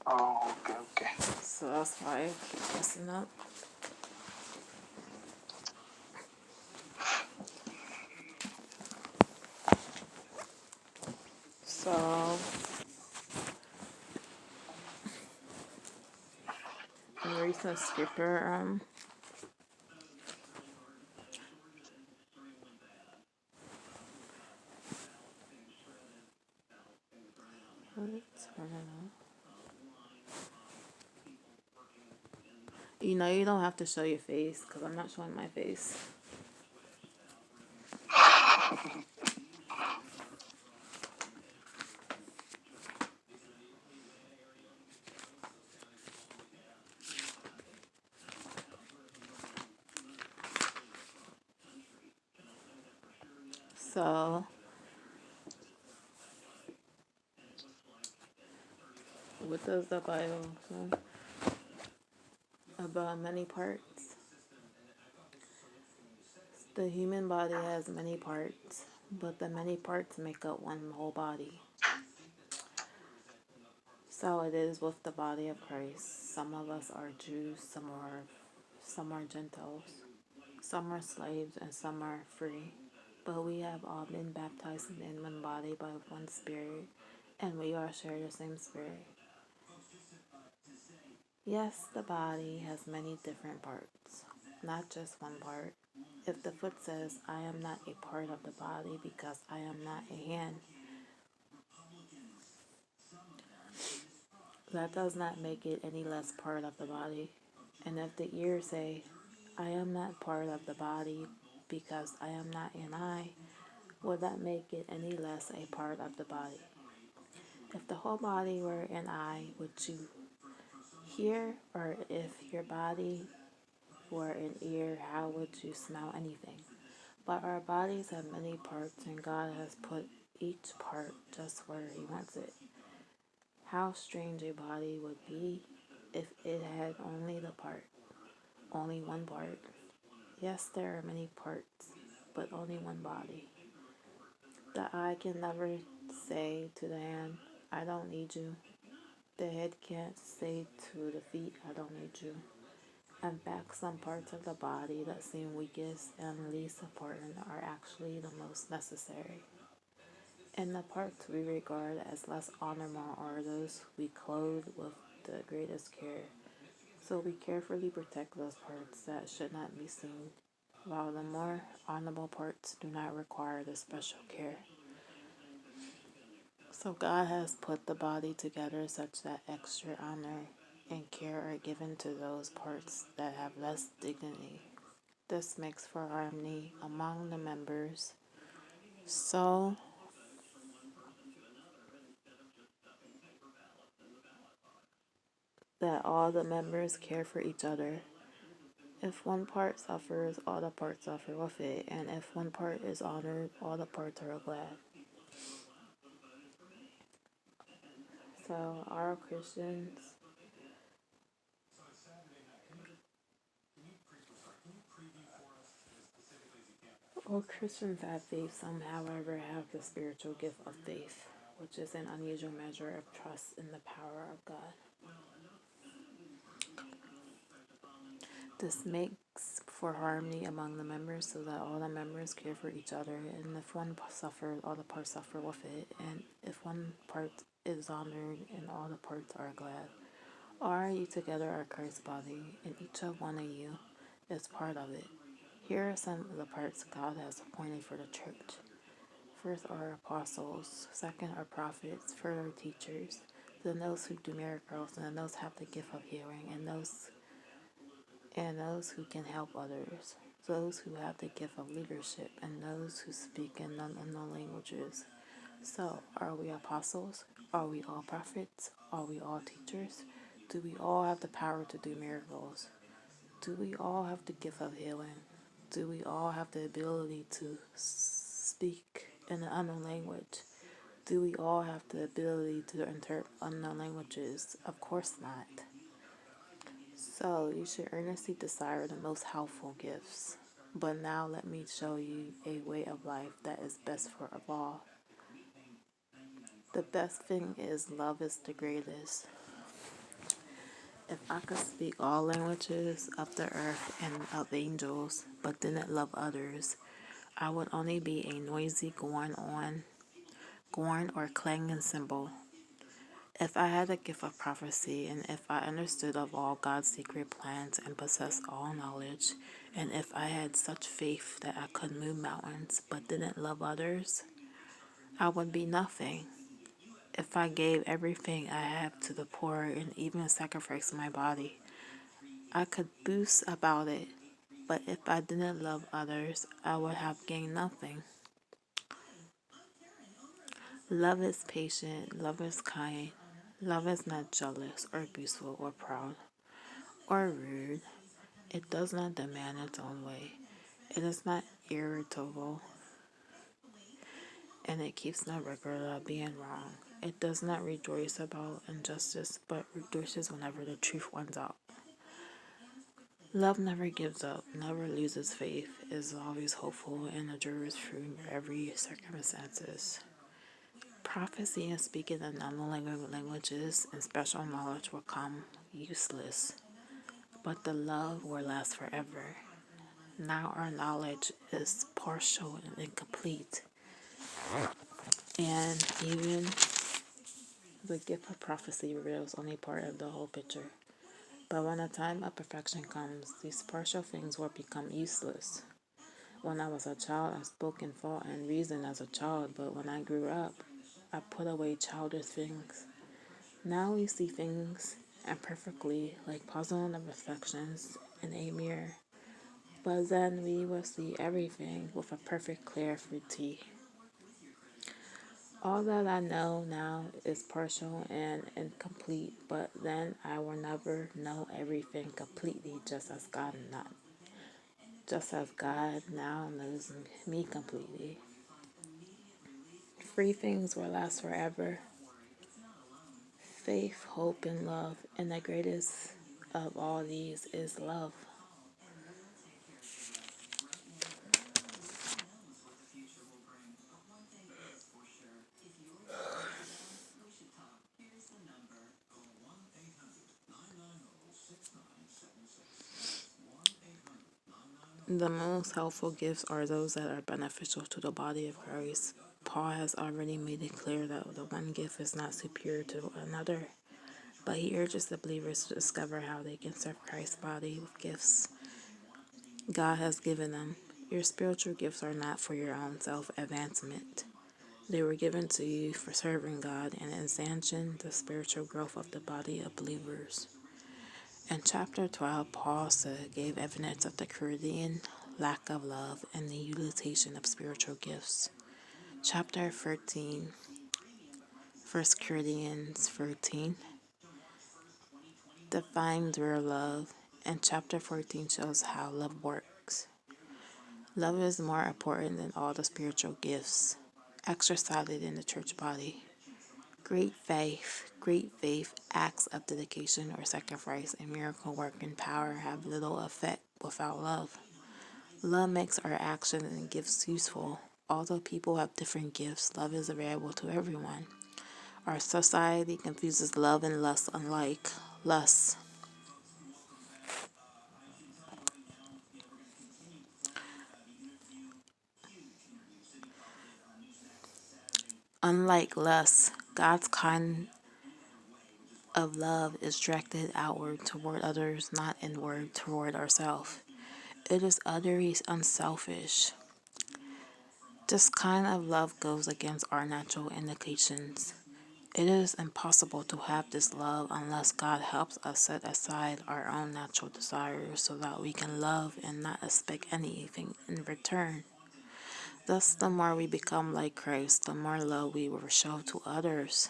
Oh, okay, okay. So that's why I keep messing up. So in recent scripture, turn it on. You know, you don't have to show your face because I'm not showing my face. So, what does the Bible say about many parts? The human body has many parts, but the many parts make up one whole body. So it is with the body of Christ. Some of us are Jews, some are Gentiles, some are slaves, and some are free. But we have all been baptized in one body by one Spirit, and we all share the same Spirit. Yes, the body has many different parts, not just one part. If the foot says, I am not a part of the body because I am not a hand, that does not make it any less part of the body. And if the ear say, I am not part of the body because I am not an eye, would that make it any less a part of the body? If the whole body were an eye, would you hear? Or if your body were an ear, how would you smell anything? But our bodies have many parts, and God has put each part just where He wants it. How strange a body would be if it had only one part. Yes, there are many parts, but only one body. The eye can never say to the hand, I don't need you. The head can't say to the feet, I don't need you. In fact, some parts of the body that seem weakest and least important are actually the most necessary. And the parts we regard as less honorable are those we clothe with the greatest care. So we carefully protect those parts that should not be seen, while the more honorable parts do not require the special care. So God has put the body together such that extra honor and care are given to those parts that have less dignity. This makes for harmony among the members, so that all the members care for each other. If one part suffers, all the parts suffer with it, and if one part is honored, all the parts are glad. So, all Christians have faith. Some, however, have the spiritual gift of faith, which is an unusual measure of trust in the power of God. This makes for harmony among the members so that all the members care for each other, and if one suffers, all the parts suffer with it, and if one part is honored, and all the parts are glad. All you together are Christ's body, and each of one of you is part of it. Here are some of the parts God has appointed for the church. First are apostles, second are prophets, third are teachers, then those who do miracles, and then those who have the gift of healing, and those who can help others, those who have the gift of leadership, and those who speak in unknown languages. So, are we apostles? Are we all prophets? Are we all teachers? Do we all have the power to do miracles? Do we all have the gift of healing? Do we all have the ability to speak in an unknown language? Do we all have the ability to interpret unknown languages? Of course not. So you should earnestly desire the most helpful gifts. But now let me show you a way of life that is best for all. The best thing is love is the greatest. If I could speak all languages of the earth and of angels, but didn't love others, I would only be a noisy gorn or clanging cymbal. If I had the gift of prophecy, and if I understood of all God's secret plans and possessed all knowledge, and if I had such faith that I could move mountains, but didn't love others, I would be nothing. If I gave everything I have to the poor and even sacrificed my body, I could boast about it. But if I didn't love others, I would have gained nothing. Love is patient, love is kind, love is not jealous or boastful or proud or rude. It does not demand its own way. It is not irritable, and it keeps no record of being wrong. It does not rejoice about injustice, but rejoices whenever the truth wins out. Love never gives up, never loses faith, is always hopeful, and endures through every circumstances. Prophecy and speaking in unknown languages and special knowledge will come useless, but the love will last forever. Now our knowledge is partial and incomplete, and even the gift of prophecy reveals only part of the whole picture. But when the time of perfection comes, these partial things will become useless. When I was a child, I spoke and thought and reasoned as a child, but when I grew up, I put away childish things. Now we see things imperfectly, like puzzling of reflections in a mirror. But then we will see everything with a perfect clarity. All that I know now is partial and incomplete, but then I will never know everything completely, just as God now knows me completely. Three things will last forever: faith, hope, and love, and the greatest of all these is love. The most helpful gifts are those that are beneficial to the body of Christ. Paul has already made it clear that the one gift is not superior to another, but he urges the believers to discover how they can serve Christ's body with gifts God has given them. Your spiritual gifts are not for your own self-advancement. They were given to you for serving God and enhancing the spiritual growth of the body of believers. In chapter 12, Paul gave evidence of the Corinthian lack of love and the utilization of spiritual gifts. Chapter 13, 1 Corinthians 13, defines real love, and chapter 14 shows how love works. Love is more important than all the spiritual gifts exercised in the church body. Great faith, acts of dedication or sacrifice, and miracle working power have little effect without love. Love makes our actions and gifts useful. Although people have different gifts, love is available to everyone. Our society confuses love and lust unlike. Unlike lust, God's kind of love is directed outward toward others, not inward toward ourselves. It is utterly unselfish. This kind of love goes against our natural indications. It is impossible to have this love unless God helps us set aside our own natural desires so that we can love and not expect anything in return. Thus, the more we become like Christ, the more love we will show to others.